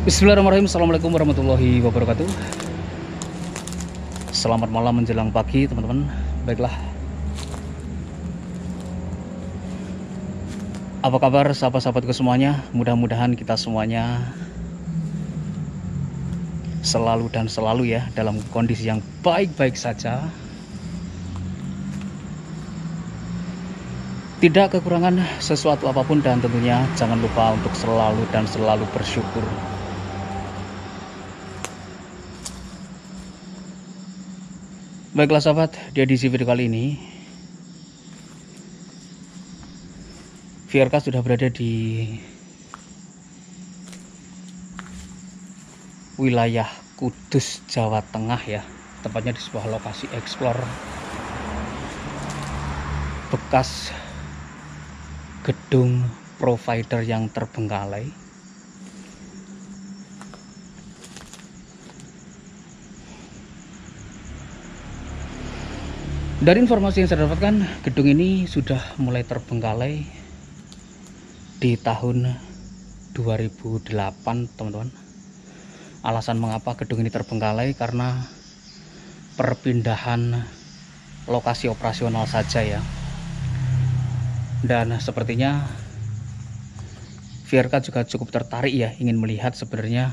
Bismillahirrahmanirrahim. Assalamualaikum warahmatullahi wabarakatuh. Selamat malam menjelang pagi teman-teman. Baiklah, apa kabar sahabat-sahabatku semuanya? Mudah-mudahan kita semuanya selalu ya dalam kondisi yang baik-baik saja, tidak kekurangan sesuatu apapun, dan tentunya jangan lupa untuk selalu bersyukur. Baiklah sahabat, di edisi video kali ini VRK sudah berada di wilayah Kudus, Jawa Tengah ya. Tepatnya di sebuah lokasi eksplor bekas gedung provider yang terbengkalai. Dari informasi yang saya dapatkan, gedung ini sudah mulai terbengkalai di tahun 2008 teman-teman. Alasan mengapa gedung ini terbengkalai karena perpindahan lokasi operasional saja ya. Dan sepertinya VRK juga cukup tertarik ya, ingin melihat sebenarnya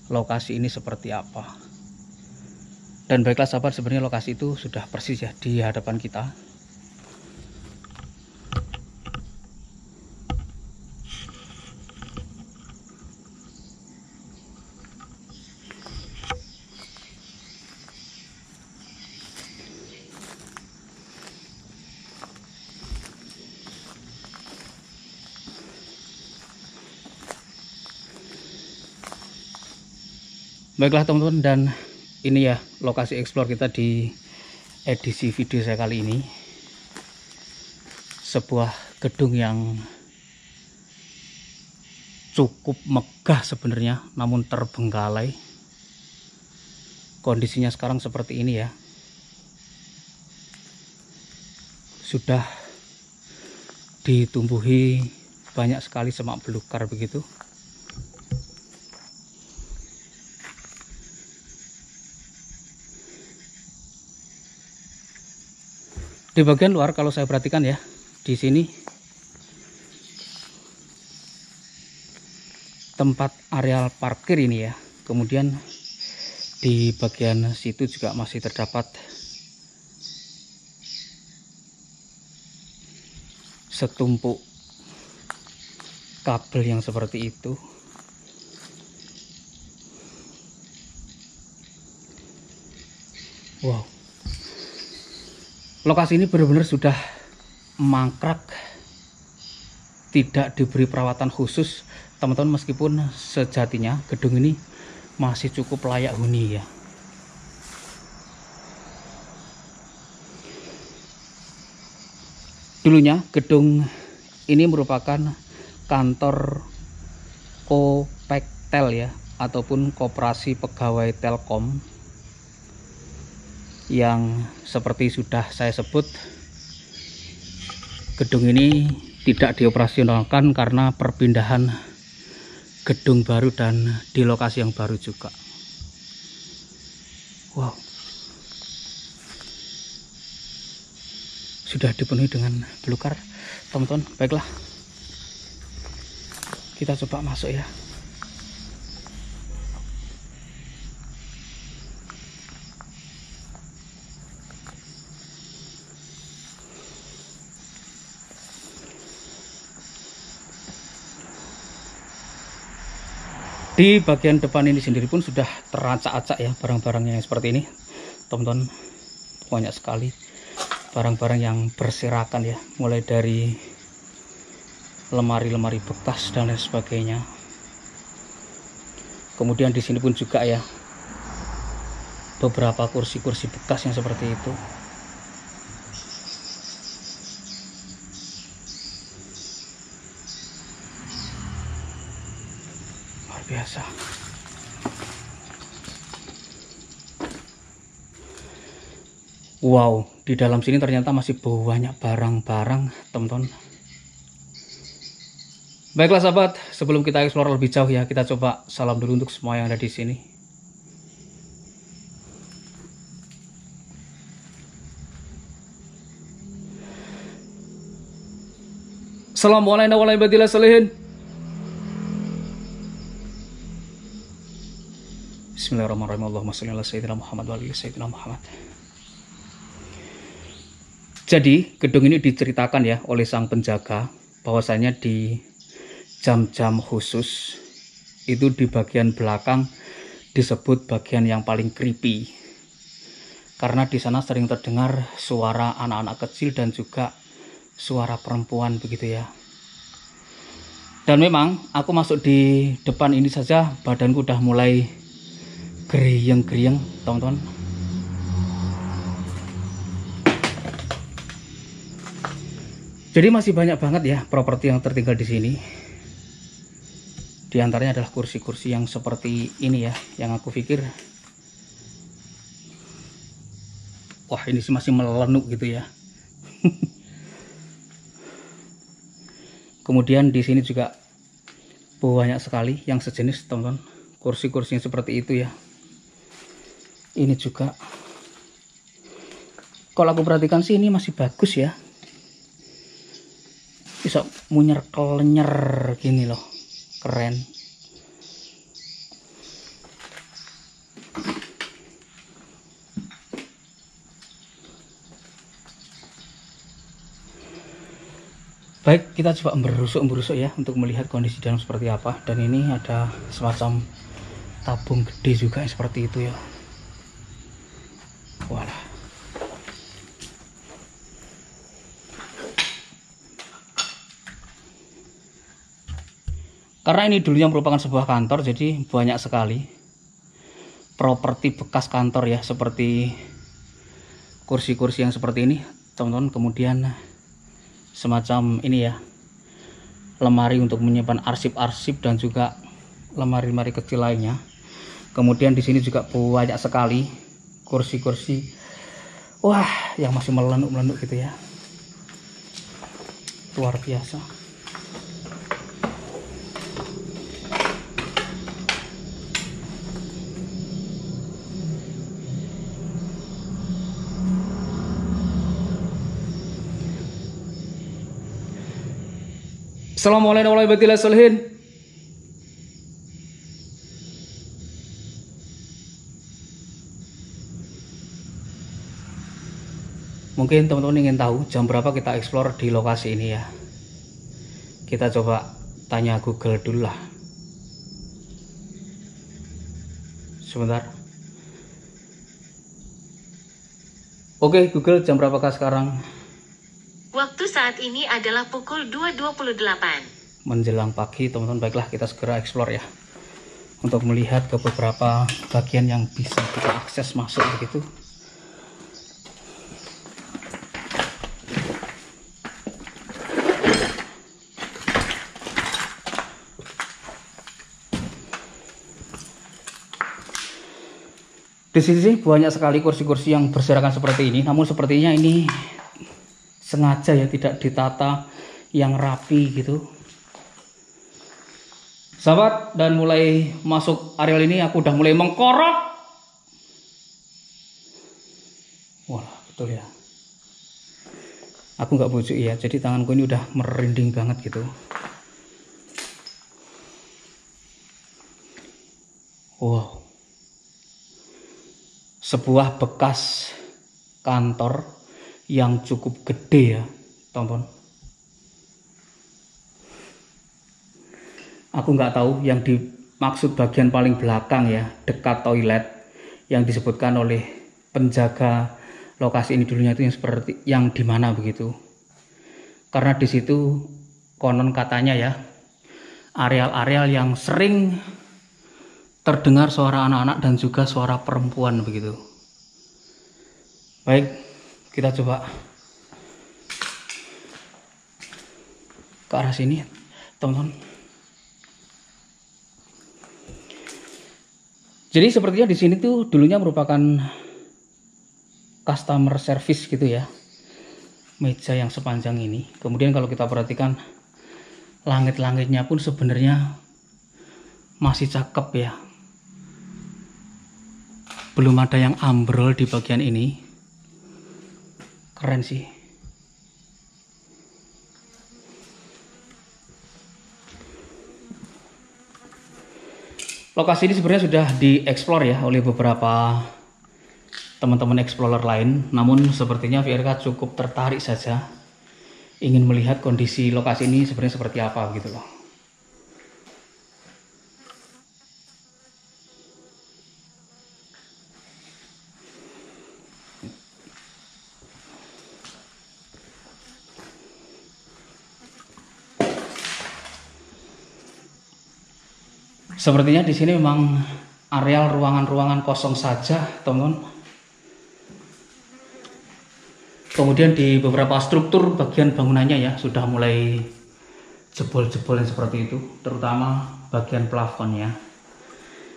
lokasi ini seperti apa. Dan baiklah sahabat, sebenarnya lokasi itu sudah persis ya di hadapan kita. Baiklah teman-teman, dan ini ya lokasi explore kita di edisi video saya kali ini. Sebuah gedung yang cukup megah sebenarnya, namun terbengkalai. Kondisinya sekarang seperti ini ya. Sudah ditumbuhi banyak sekali semak belukar begitu. Di bagian luar kalau saya perhatikan ya, di sini tempat areal parkir ini ya. Kemudian di bagian situ juga masih terdapat setumpuk kabel yang seperti itu. Wow. Lokasi ini benar-benar sudah mangkrak, tidak diberi perawatan khusus teman-teman, meskipun sejatinya gedung ini masih cukup layak huni ya. Dulunya gedung ini merupakan kantor Kopektel ya, ataupun Koperasi Pegawai Telkom, yang seperti sudah saya sebut, gedung ini tidak dioperasionalkan karena perpindahan gedung baru dan di lokasi yang baru juga. Wow, sudah dipenuhi dengan belukar teman-teman. Baiklah, kita coba masuk ya. Di bagian depan ini sendiri pun sudah teracak-acak ya barang-barangnya seperti ini teman-teman. Banyak sekali barang-barang yang berserakan ya, mulai dari lemari-lemari bekas dan lain sebagainya. Kemudian di sini pun juga ya beberapa kursi-kursi bekas yang seperti itu. Biasa. Wow, di dalam sini ternyata masih banyak barang-barang teman-teman. Baiklah sahabat, sebelum kita explore lebih jauh ya, kita coba salam dulu untuk semua yang ada di sini. Assalamualaikum warahmatullahi wabarakatuh. Bismillahirrahmanirrahim. Allahumma sholli ala sayyidina Muhammad wa ali sayyidina Muhammad. Jadi, gedung ini diceritakan ya oleh sang penjaga bahwasanya di jam-jam khusus itu di bagian belakang disebut bagian yang paling creepy. Karena di sana sering terdengar suara anak-anak kecil dan juga suara perempuan begitu ya. Dan memang aku masuk di depan ini saja badanku udah mulai geriyeng-geriyeng, teman-teman. Jadi masih banyak banget ya properti yang tertinggal di sini. Di antaranya adalah kursi-kursi yang seperti ini ya, yang aku pikir wah ini sih masih melenuk gitu ya. Kemudian di sini juga banyak sekali yang sejenis, teman-teman. Kursi-kursi yang seperti itu ya. Ini juga kalau aku perhatikan sih ini masih bagus ya. Bisa munyer kelenyer gini loh, keren. Baik, kita coba berusuk ya untuk melihat kondisi dalam seperti apa. Dan ini ada semacam tabung gede juga seperti itu ya. Walah. Karena ini dulunya merupakan sebuah kantor, jadi banyak sekali properti bekas kantor ya, seperti kursi-kursi yang seperti ini, teman-teman. Kemudian semacam ini ya, lemari untuk menyimpan arsip-arsip dan juga lemari-lemari kecil lainnya. Kemudian di sini juga banyak sekali kursi-kursi, wah, yang masih melenuk-melenuk gitu ya, luar biasa. Assalamualaikum warahmatullahi wabarakatuh. Mungkin teman-teman ingin tahu jam berapa kita explore di lokasi ini ya. Kita coba tanya Google dulu lah. Sebentar. Oke Google, jam berapakah sekarang? Waktu saat ini adalah pukul 2.28. Menjelang pagi, teman-teman. Baiklah, kita segera explore ya, untuk melihat ke beberapa bagian yang bisa kita akses masuk begitu. Di sini sih banyak sekali kursi-kursi yang berserakan seperti ini, namun sepertinya ini sengaja ya, tidak ditata yang rapi gitu. Sahabat, dan mulai masuk areal ini aku udah mulai mengkorok. Wah, betul ya. Aku nggak bujuk ya, jadi tanganku ini udah merinding banget gitu. Wow. Sebuah bekas kantor yang cukup gede ya, teman-teman. Aku nggak tahu yang dimaksud bagian paling belakang ya, dekat toilet, yang disebutkan oleh penjaga lokasi ini dulunya itu yang seperti yang di mana begitu. Karena di situ konon katanya ya, areal-areal yang sering terdengar suara anak-anak dan juga suara perempuan begitu. Baik, kita coba ke arah sini, teman-teman. Jadi sepertinya di sini tuh dulunya merupakan customer service gitu ya, meja yang sepanjang ini. Kemudian kalau kita perhatikan langit-langitnya pun sebenarnya masih cakep ya. Belum ada yang ambrol di bagian ini. Keren sih. Lokasi ini sebenarnya sudah dieksplor ya oleh beberapa teman-teman explorer lain, namun sepertinya VRK cukup tertarik saja ingin melihat kondisi lokasi ini sebenarnya seperti apa gitu loh. Sepertinya di sini memang areal ruangan-ruangan kosong saja, teman-teman. Kemudian di beberapa struktur bagian bangunannya ya sudah mulai jebol-jebol yang seperti itu, terutama bagian plafonnya.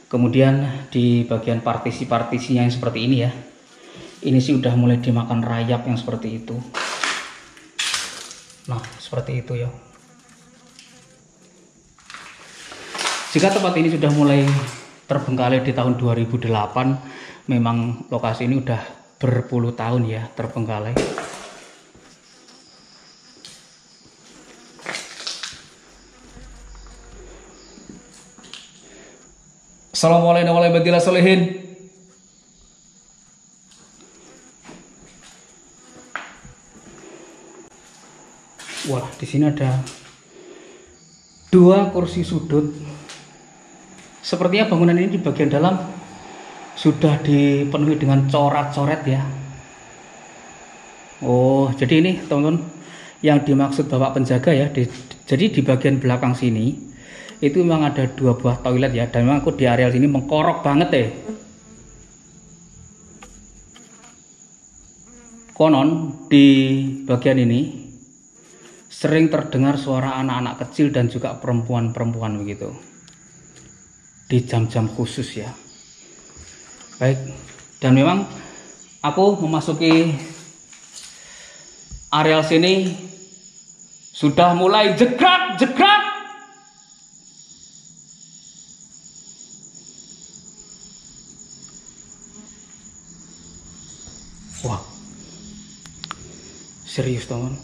Kemudian di bagian partisi-partisinya yang seperti ini ya, ini sih udah mulai dimakan rayap yang seperti itu. Nah, seperti itu ya. Jika tempat ini sudah mulai terbengkalai di tahun 2008, memang lokasi ini udah berpuluh tahun ya terbengkalai. Assalamualaikum warahmatullahi wabarakatuh. Wah, di sini ada 2 kursi sudut. Sepertinya bangunan ini di bagian dalam sudah dipenuhi dengan coret-coret ya. Oh, jadi ini teman-teman yang dimaksud bapak penjaga ya. Jadi di bagian belakang sini itu memang ada 2 buah toilet ya, dan memang aku di area sini mengkorok banget ya. Konon di bagian ini sering terdengar suara anak-anak kecil dan juga perempuan-perempuan begitu di jam-jam khusus ya. Baik, dan memang aku memasuki areal sini sudah mulai jegrak. Wah, serius teman.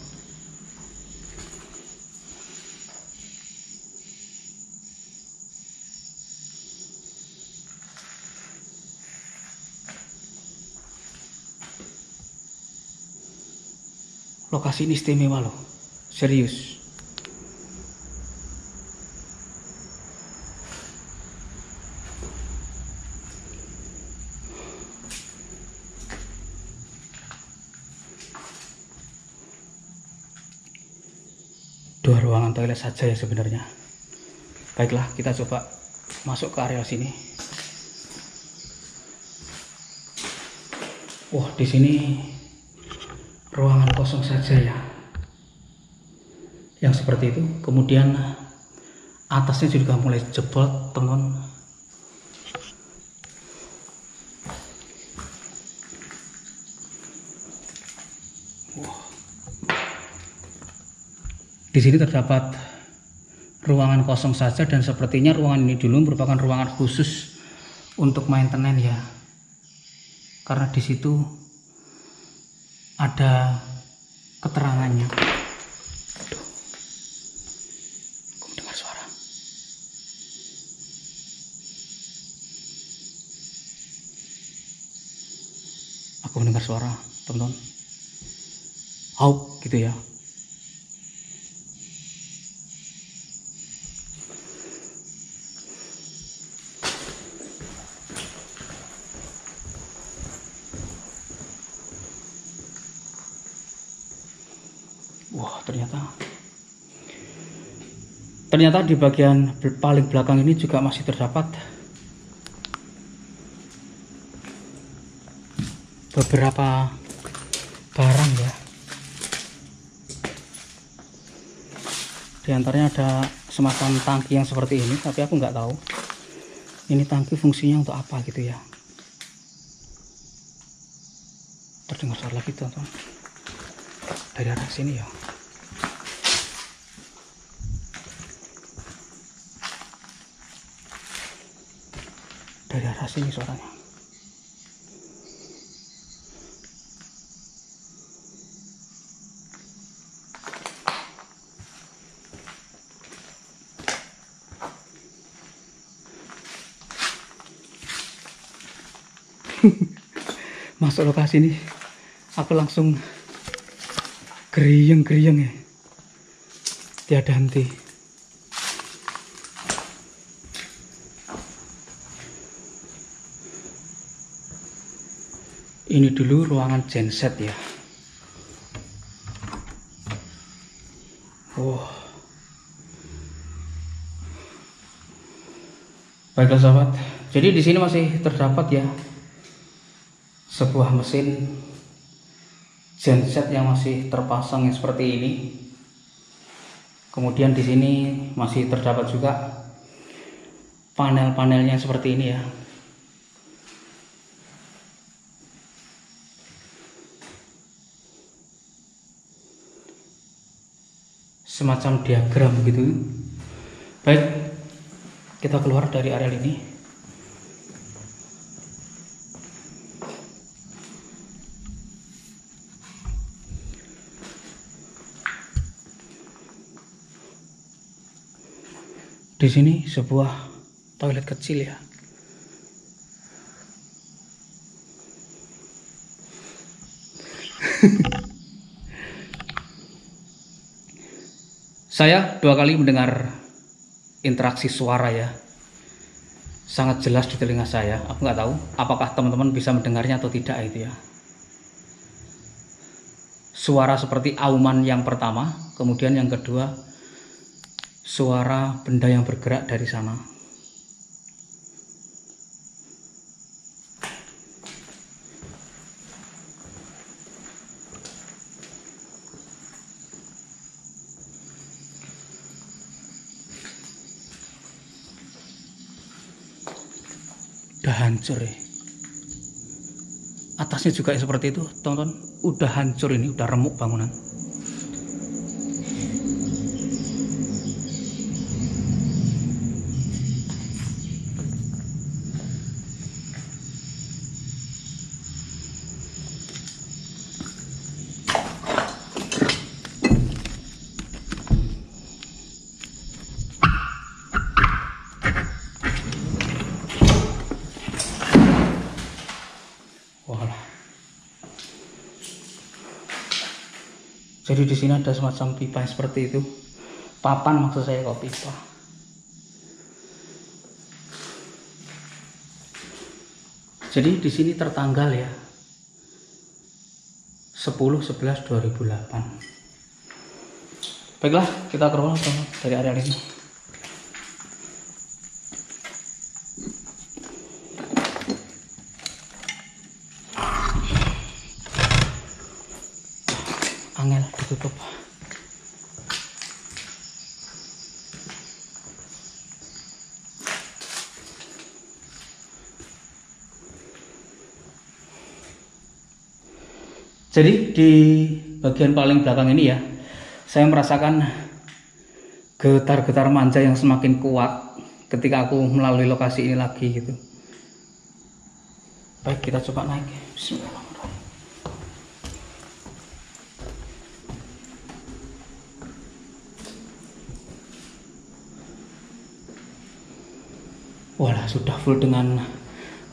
Lokasi ini istimewa loh, serius. Dua ruangan toilet saja ya sebenarnya. Baiklah, kita coba masuk ke area sini. Wah, di sini ruangan kosong saja ya, yang seperti itu. Kemudian atasnya juga mulai jebol teman-teman. Di sini terdapat ruangan kosong saja, dan sepertinya ruangan ini dulu merupakan ruangan khusus untuk maintenance ya, karena di situ ada keterangannya. Aduh, aku mendengar suara. Aku mendengar suara, teman-teman. Hauk gitu ya. Wah, ternyata di bagian paling belakang ini juga masih terdapat beberapa barang ya. Di antaranya ada semacam tangki yang seperti ini, tapi aku nggak tahu ini tangki fungsinya untuk apa gitu ya. Terdengar suara lagi teman-teman dari arah sini ya. Dari arah sini suaranya. Masuk lokasi ini aku langsung gerieng-gerieng ya, tiada henti. Ini dulu ruangan genset ya. Baiklah sahabat, jadi di sini masih terdapat ya sebuah mesin genset yang masih terpasang yang seperti ini. Kemudian di sini masih terdapat juga panel-panelnya seperti ini ya. Semacam diagram gitu. Baik, kita keluar dari area ini. Di sini sebuah toilet kecil ya. Saya 2 kali mendengar interaksi suara ya. Sangat jelas di telinga saya. Aku nggak tahu apakah teman-teman bisa mendengarnya atau tidak itu ya. Suara seperti auman yang pertama, kemudian yang kedua suara benda yang bergerak dari sana. Udah hancur ya. Atasnya juga seperti itu, teman-teman. Udah hancur ini, udah remuk bangunan. Jadi di sini ada semacam pipa seperti itu. Papan maksud saya, kok pipa. Jadi di sini tertanggal ya 10/11/2008. Baiklah, kita keluar dari area ini. Angel ditutup. Jadi di bagian paling belakang ini ya, saya merasakan getar-getar manja yang semakin kuat ketika aku melalui lokasi ini lagi gitu. Baik, kita coba naik. Bismillahirrahmanirrahim. Walah, sudah full dengan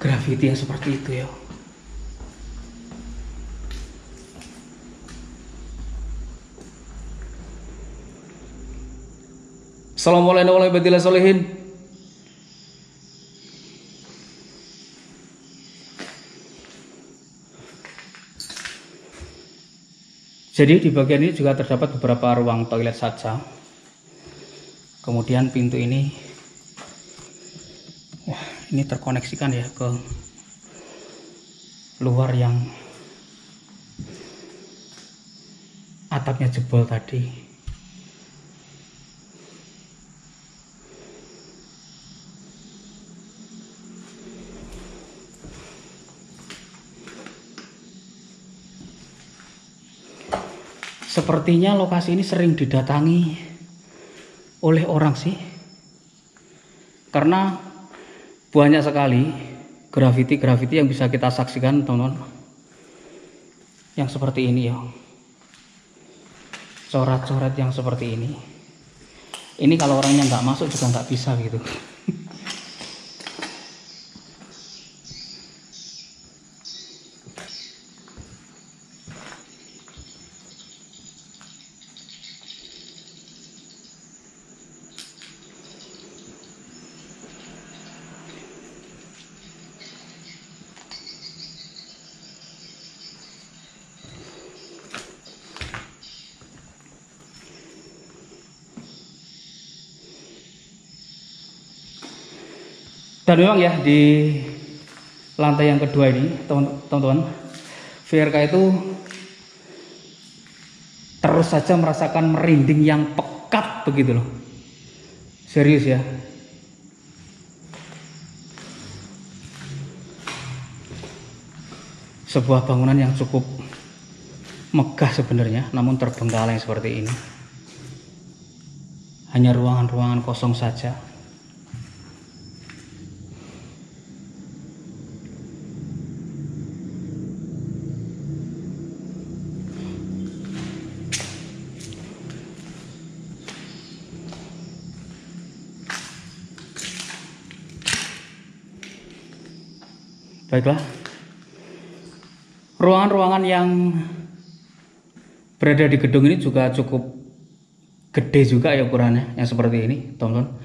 graffiti yang seperti itu ya. Assalamualaikum warahmatullahi wabarakatuh. Jadi di bagian ini juga terdapat beberapa ruang toilet saja. Kemudian pintu ini, wah, ini terkoneksikan ya ke luar yang atapnya jebol tadi. Sepertinya lokasi ini sering didatangi oleh orang sih, karena banyak sekali grafiti yang bisa kita saksikan teman-teman, yang seperti ini ya, coret-coret yang seperti ini kalau orangnya nggak masuk juga nggak bisa gitu. Dan memang ya di lantai yang kedua ini teman-teman, VRK itu terus saja merasakan merinding yang pekat begitu loh, serius ya. Sebuah bangunan yang cukup megah sebenarnya, namun terbengkalai seperti ini. Hanya ruangan-ruangan kosong saja. Baiklah, ruangan-ruangan yang berada di gedung ini juga cukup gede juga ya ukurannya, yang seperti ini teman-teman.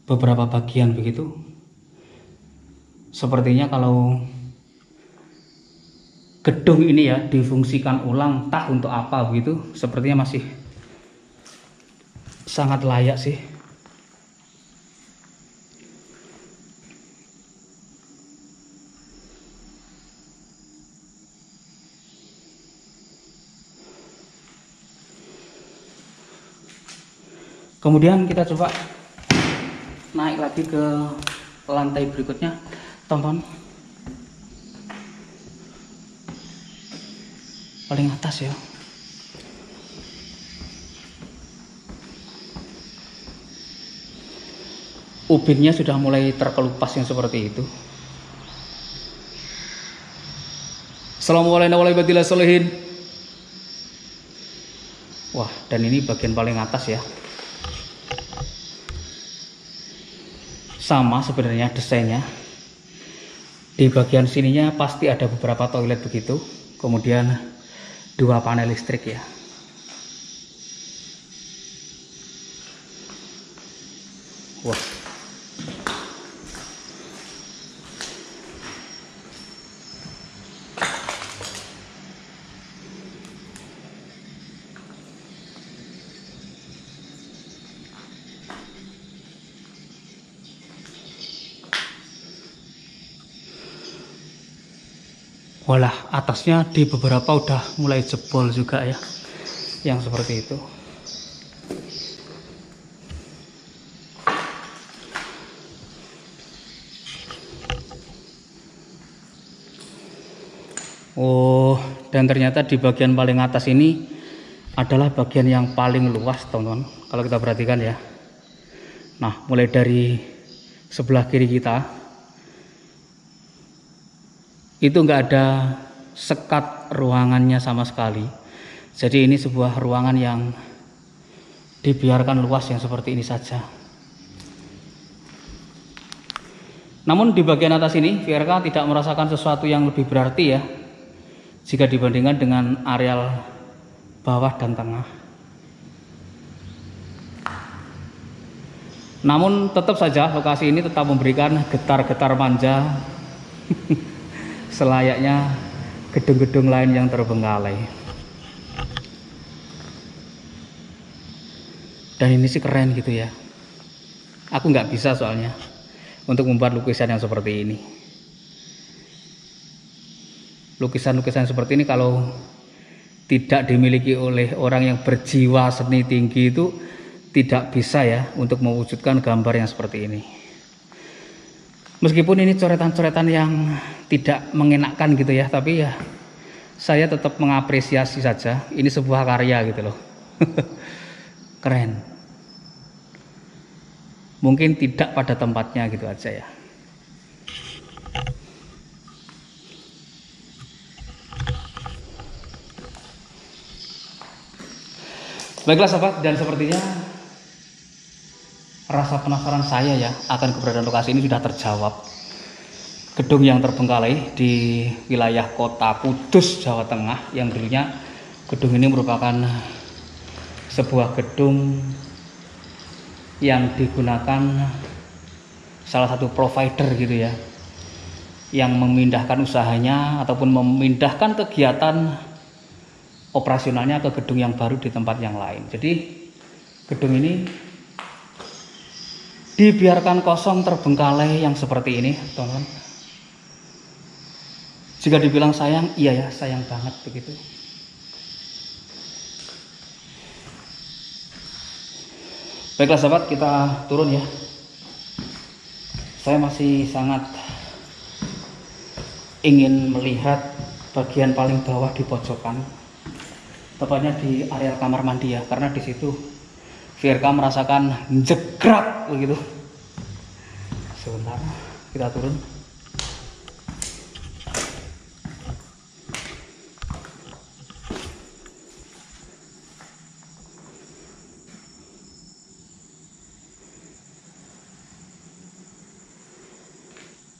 Beberapa bagian begitu. Sepertinya kalau gedung ini ya difungsikan ulang entah untuk apa begitu, sepertinya masih sangat layak sih. Kemudian kita coba naik lagi ke lantai berikutnya, teman-teman. Paling atas ya. Ubinnya sudah mulai terkelupas yang seperti itu. Assalamualaikum warahmatullahi wabarakatuh. Wah, dan ini bagian paling atas ya. Sama sebenarnya desainnya. Di bagian sininya pasti ada beberapa toilet begitu, kemudian 2 panel listrik ya. Wah, walah, atasnya di beberapa udah mulai jebol juga ya, yang seperti itu. Oh, dan ternyata di bagian paling atas ini adalah bagian yang paling luas teman-teman, kalau kita perhatikan ya. Nah, mulai dari sebelah kiri kita itu enggak ada sekat ruangannya sama sekali. Jadi ini sebuah ruangan yang dibiarkan luas yang seperti ini saja. Namun di bagian atas ini VRK tidak merasakan sesuatu yang lebih berarti ya, jika dibandingkan dengan areal bawah dan tengah. Namun tetap saja lokasi ini tetap memberikan getar-getar manja selayaknya gedung-gedung lain yang terbengkalai. Dan ini sih keren gitu ya. Aku nggak bisa soalnya untuk membuat lukisan yang seperti ini. Lukisan-lukisan seperti ini kalau tidak dimiliki oleh orang yang berjiwa seni tinggi itu tidak bisa ya untuk mewujudkan gambar yang seperti ini. Meskipun ini coretan-coretan yang tidak mengenakkan gitu ya, tapi ya saya tetap mengapresiasi saja. Ini sebuah karya gitu loh. Keren. Mungkin tidak pada tempatnya gitu aja ya. Baiklah sahabat, dan sepertinya rasa penasaran saya ya akan keberadaan lokasi ini sudah terjawab. Gedung yang terbengkalai di wilayah Kota Kudus, Jawa Tengah, yang dulunya gedung ini merupakan sebuah gedung yang digunakan salah satu provider gitu ya, yang memindahkan usahanya ataupun memindahkan kegiatan operasionalnya ke gedung yang baru di tempat yang lain. Jadi gedung ini dibiarkan kosong terbengkalai yang seperti ini, teman-teman. Jika dibilang sayang, iya ya, sayang banget begitu. Baiklah sahabat, kita turun ya. Saya masih sangat ingin melihat bagian paling bawah di pojokan, tepatnya di area kamar mandi ya, karena di situ VRK merasakan jegrak begitu. Sebentar, kita turun.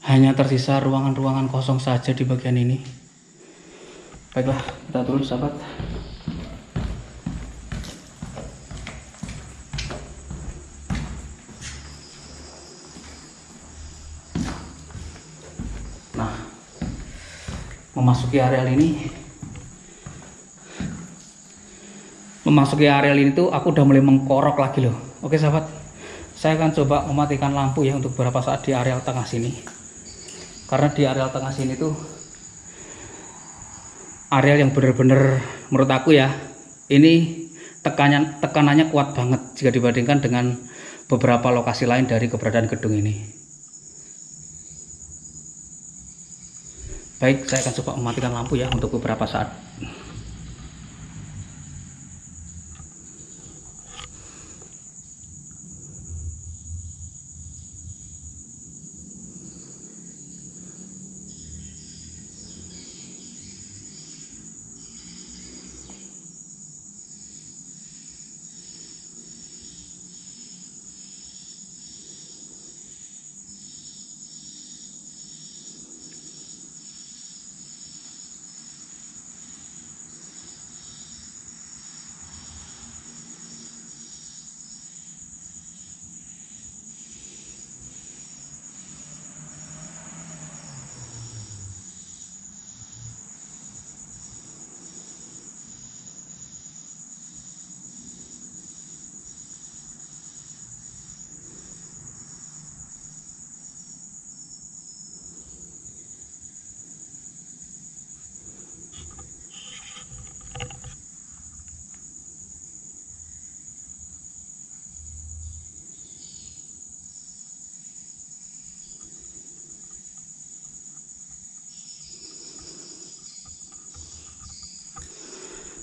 Hanya tersisa ruangan-ruangan kosong saja di bagian ini. Baiklah, kita turun sahabat. Nah, memasuki areal ini tuh aku udah mulai mengkorok lagi loh. Oke sahabat, saya akan coba mematikan lampu ya untuk beberapa saat di areal tengah sini. Karena di areal tengah sini tuh areal yang benar-benar menurut aku ya, ini tekanannya kuat banget jika dibandingkan dengan beberapa lokasi lain dari keberadaan gedung ini. Baik, saya akan coba mematikan lampu ya untuk beberapa saat.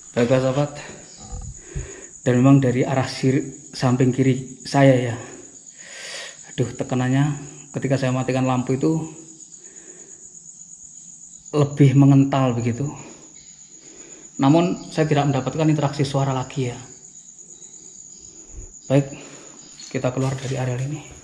Baiklah sahabat, dan memang dari arah samping kiri saya ya, aduh tekanannya ketika saya matikan lampu itu lebih mengental begitu. Namun saya tidak mendapatkan interaksi suara lagi ya. Baik, kita keluar dari area ini.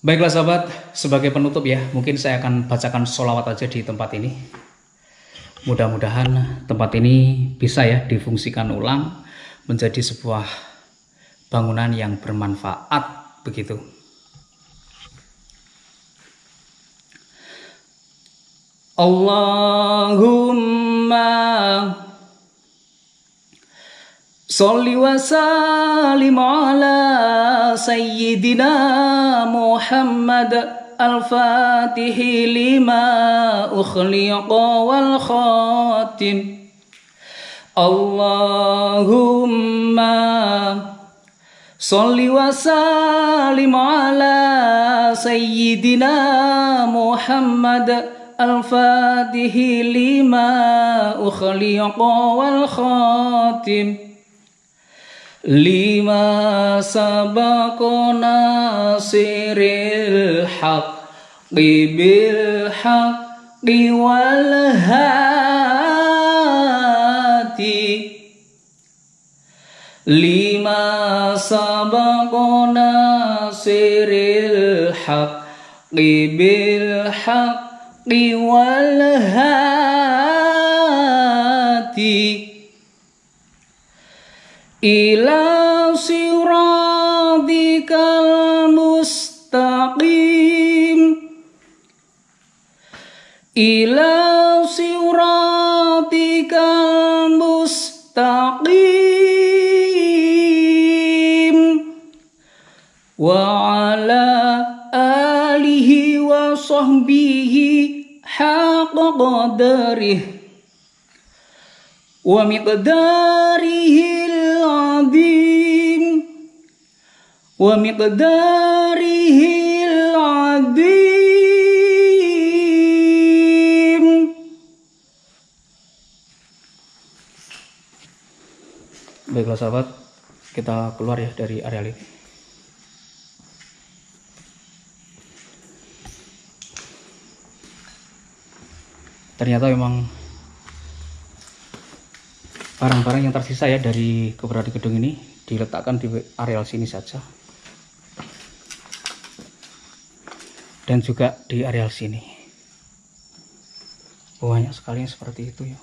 Baiklah sahabat, sebagai penutup ya, mungkin saya akan bacakan sholawat aja di tempat ini. Mudah-mudahan tempat ini bisa ya difungsikan ulang menjadi sebuah bangunan yang bermanfaat begitu. Allahumma sholli wa sallim ala sayyidina Muhammad al-Fatihi lima ukhliqa wal khatim. Allahumma sholli wa sallim ala sayyidina Muhammad الفاتح لما أخلق والخاتم لما سبق ناصر الحق بالحق والهادي لما سبق ناصر الحق بالحق والهادي إلى صراطك المستقيم إلى صراطك المستقيم وعلى آله وصحبه حق قدره ومقداره العظيم ومقداره العظيم. Baiklah sahabat, kita keluar ya dari areal ini. Ternyata memang barang-barang yang tersisa ya dari keberadaan gedung ini diletakkan di areal sini saja, dan juga di areal sini. Banyak sekali yang seperti itu ya.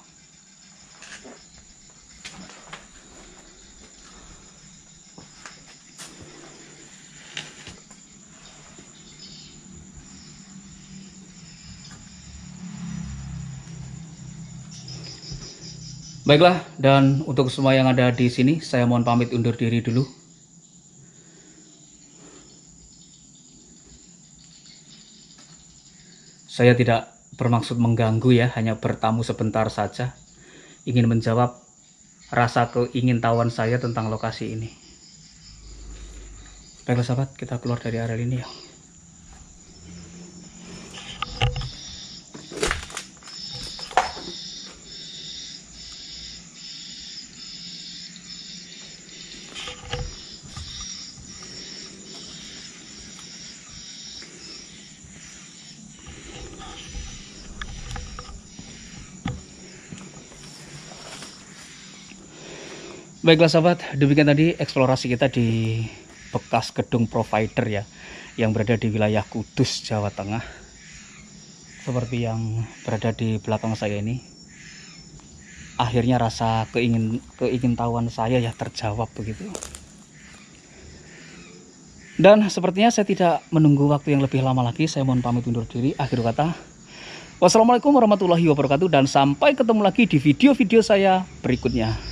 Baiklah, dan untuk semua yang ada di sini, saya mohon pamit undur diri dulu. Saya tidak bermaksud mengganggu ya, hanya bertamu sebentar saja. Ingin menjawab rasa keingintahuan saya tentang lokasi ini. Baiklah sahabat, kita keluar dari area ini ya. Baiklah sahabat, demikian tadi eksplorasi kita di bekas gedung provider ya, yang berada di wilayah Kudus, Jawa Tengah. Seperti yang berada di belakang saya ini. Akhirnya rasa keingintahuan saya ya terjawab begitu. Dan sepertinya saya tidak menunggu waktu yang lebih lama lagi. Saya mohon pamit undur diri. Akhir kata, wassalamualaikum warahmatullahi wabarakatuh, dan sampai ketemu lagi di video-video saya berikutnya.